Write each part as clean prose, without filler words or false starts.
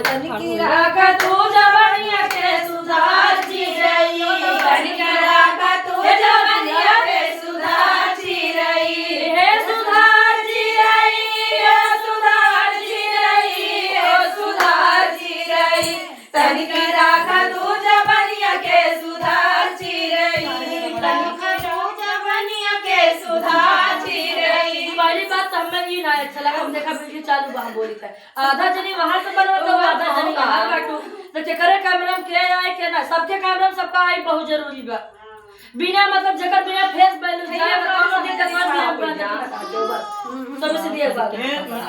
तनिकी राख तू जवनिया के सुधार चिरई तनिकी राख तू जवनिया के सुधार चिरई हे सुधार चिरई हे सुधार चिरई हे सुधार चिरई तनिकी राख तू जवनिया के सुधार चिरई तनिकी जवनिया के सुधार चिरई। पहली बात हमें ये ना अच्छा लगा, हम देखा वीडियो चालू वहां बोली था आधा जनी वहां से बनवा तो आधा जनी यहाँ बाटू तो चेकरे कैमरा में के आए के ना सबके कैमरा में सबका आई बहुत जरूरी बा बिना मतलब जगह बिना फेस वैल्यू जाए कोनो दिक्कत मत बिना बना सब से दिया बात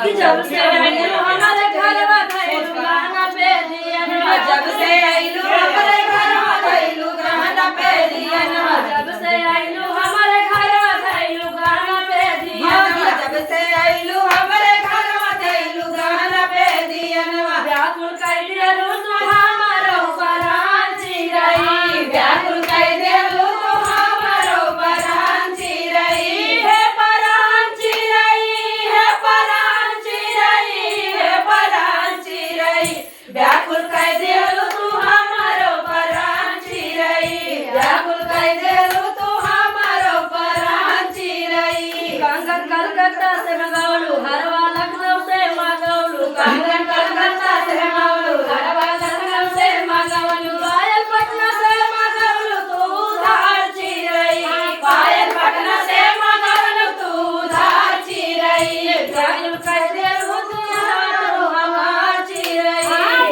कि जब से आइलू हमारे घरवा धइलू गाना पे दिया जब से आइलू हमारे घरवा धइलू गाना पे दिया जब से आइलू हमारे घरवा धइलू गाना पे दिया जब से आइलू हमारे घरवा धइलू गाना पे दिया व्याकुल कइले रू तू हमारो परान चिरई व्याकुल कइले रू तू हमारो परान चिरई हे परान चिरई हे परान चिरई हे परान चिरई व्याकुल कइले रू तू हमारो परान चिरई व्याकुल कइले रू तू हमारो परान चिरई कंगन कलकत्ता से मंगावलू हरवा लखनऊ से मंगावलू कंगन कलकत्ता से मंगावलू हरवा लखनऊ से मंगावलू पायल पटना से मंगावलू तू धार चिरई पायल पटना से मंगावलू तू धार चिरई व्याकुल कइले रू तू हमार चिरई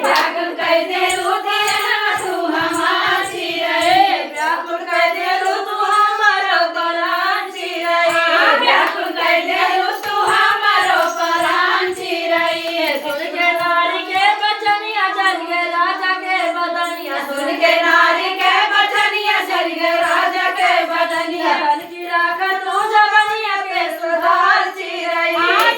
व्याकुल कइले रू तू हमार चिरई व्याकुल कइले रू तू हमारो परान चिरई व्याकुल कइले रू तू हमारो परान चिरई सुन के नारी के बचनिया चल गे राजा के बदनिया सुन के नारी के बचनिया चल गे राजा के बदनिया तनिकी राख तू जवनिया के सुधार चिरई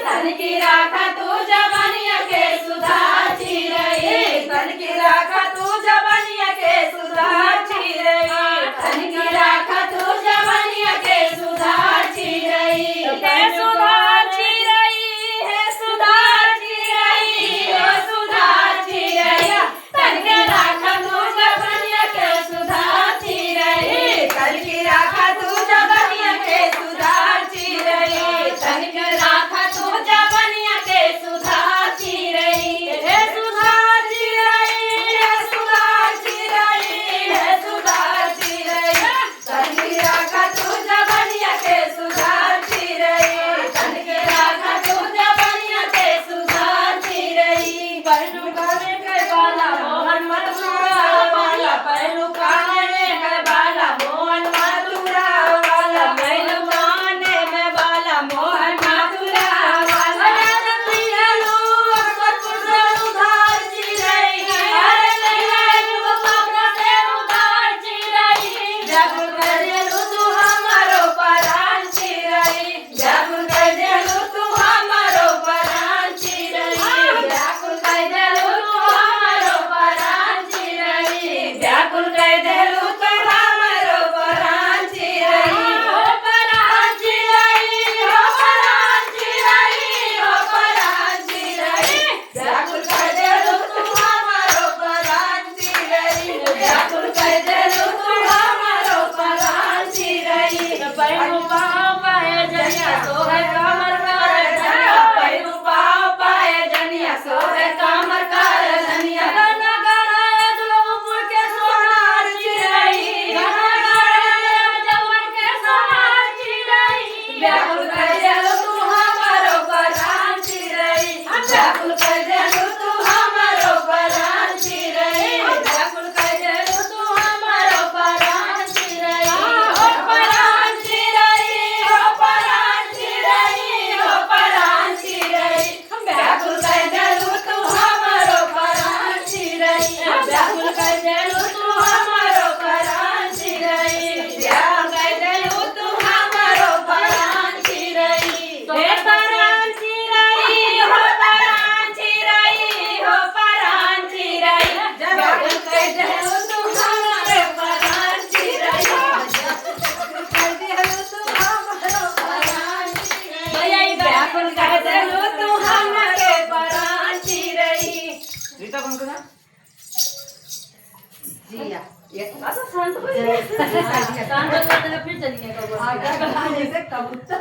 तनिकी राख तू जवनिया के सुधार चिरई तनिकी राख तू जवनिया के सुधार चिरई तनिकी राख तू जवनिया के सुधार चिरई हे सुधार चिरई हे सुधार चिरई हे सुधार चिरई तनिकी राख तू जवनिया गीता बंद करा जिया अच्छा शांत हो गए शांत हो गए तो फिर चलिए आगे जैसे कबूतर